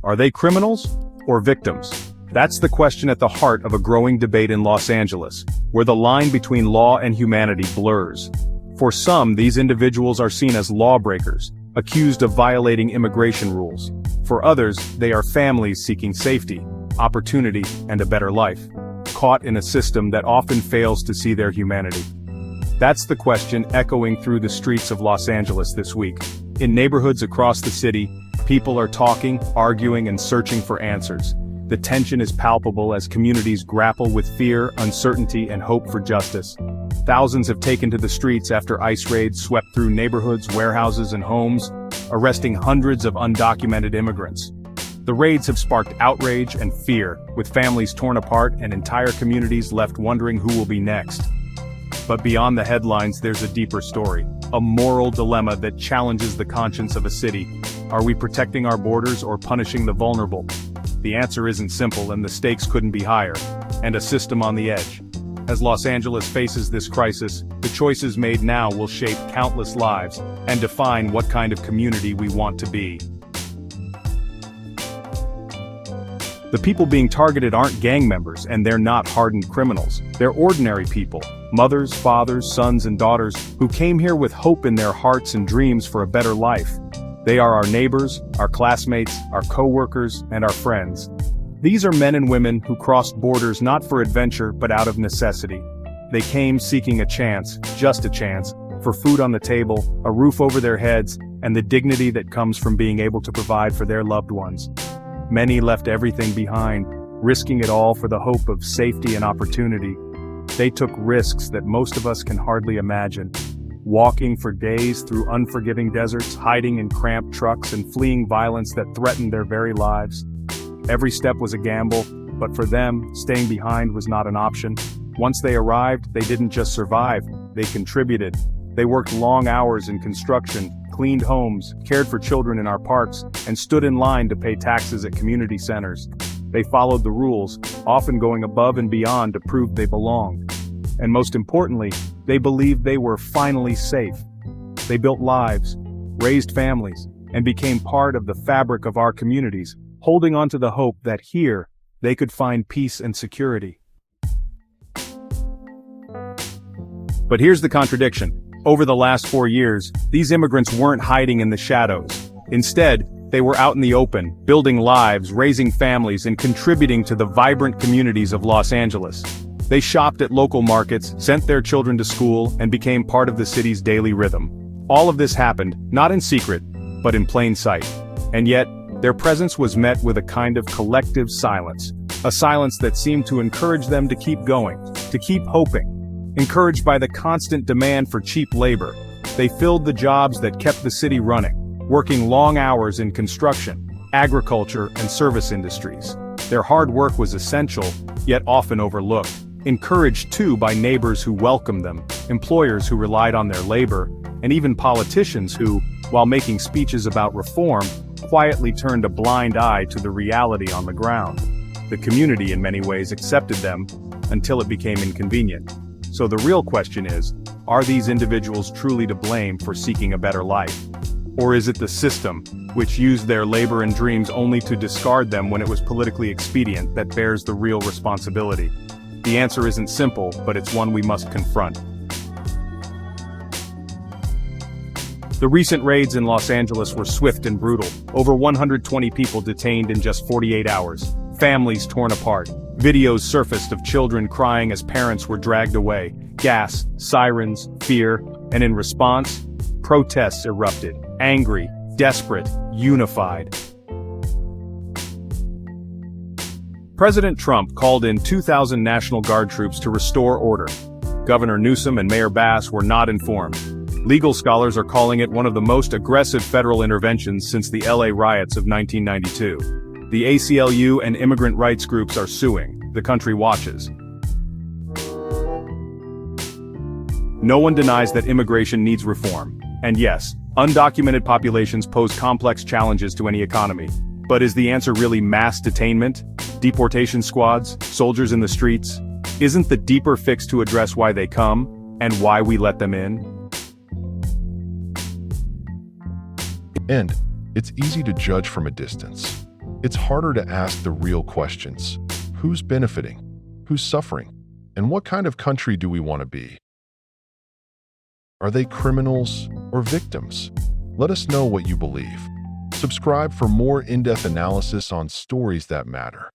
Are they criminals or victims? That's the question at the heart of a growing debate in Los Angeles, where the line between law and humanity blurs. For some, these individuals are seen as lawbreakers, accused of violating immigration rules. For others, they are families seeking safety, opportunity, and a better life, caught in a system that often fails to see their humanity. That's the question echoing through the streets of Los Angeles this week. In neighborhoods across the city, people are talking, arguing, and searching for answers. The tension is palpable as communities grapple with fear, uncertainty, and hope for justice. Thousands have taken to the streets after ICE raids swept through neighborhoods, warehouses, and homes, arresting hundreds of undocumented immigrants. The raids have sparked outrage and fear, with families torn apart and entire communities left wondering who will be next. But beyond the headlines, there's a deeper story, a moral dilemma that challenges the conscience of a city. Are we protecting our borders or punishing the vulnerable? The answer isn't simple, and the stakes couldn't be higher, and a system on the edge. As Los Angeles faces this crisis, the choices made now will shape countless lives and define what kind of community we want to be. The people being targeted aren't gang members, and they're not hardened criminals. They're ordinary people, mothers, fathers, sons, and daughters, who came here with hope in their hearts and dreams for a better life. They are our neighbors, our classmates, our co-workers, and our friends. These are men and women who crossed borders not for adventure but out of necessity. They came seeking a chance, just a chance, for food on the table, a roof over their heads, and the dignity that comes from being able to provide for their loved ones. Many left everything behind, risking it all for the hope of safety and opportunity. They took risks that most of us can hardly imagine. Walking for days through unforgiving deserts, hiding in cramped trucks, and fleeing violence that threatened their very lives. Every step was a gamble, but for them, staying behind was not an option. Once they arrived, they didn't just survive, they contributed. They worked long hours in construction, cleaned homes, cared for children in our parks, and stood in line to pay taxes at community centers. They followed the rules, often going above and beyond to prove they belonged. And most importantly, they believed they were finally safe. They built lives, raised families, and became part of the fabric of our communities, holding on to the hope that here, they could find peace and security. But here's the contradiction. Over the last 4 years, these immigrants weren't hiding in the shadows. Instead, they were out in the open, building lives, raising families, and contributing to the vibrant communities of Los Angeles. They shopped at local markets, sent their children to school, and became part of the city's daily rhythm. All of this happened, not in secret, but in plain sight. And yet, their presence was met with a kind of collective silence. A silence that seemed to encourage them to keep going, to keep hoping. Encouraged by the constant demand for cheap labor, they filled the jobs that kept the city running, working long hours in construction, agriculture, and service industries. Their hard work was essential, yet often overlooked. Encouraged too by neighbors who welcomed them, employers who relied on their labor, and even politicians who, while making speeches about reform, quietly turned a blind eye to the reality on the ground. The community in many ways accepted them, until it became inconvenient. So the real question is, are these individuals truly to blame for seeking a better life? Or is it the system, which used their labor and dreams only to discard them when it was politically expedient, that bears the real responsibility? The answer isn't simple, but it's one we must confront. The recent raids in Los Angeles were swift and brutal. Over 120 people detained in just 48 hours. Families torn apart. Videos surfaced of children crying as parents were dragged away. Gas, sirens, fear, and in response, protests erupted. Angry, desperate, unified. President Trump called in 2,000 National Guard troops to restore order. Governor Newsom and Mayor Bass were not informed. Legal scholars are calling it one of the most aggressive federal interventions since the LA riots of 1992. The ACLU and immigrant rights groups are suing. The country watches. No one denies that immigration needs reform. And yes, undocumented populations pose complex challenges to any economy. But is the answer really mass detainment? Deportation squads? Soldiers in the streets? Isn't the deeper fix to address why they come, and why we let them in? And it's easy to judge from a distance. It's harder to ask the real questions. Who's benefiting? Who's suffering? And what kind of country do we want to be? Are they criminals or victims? Let us know what you believe. Subscribe for more in-depth analysis on stories that matter.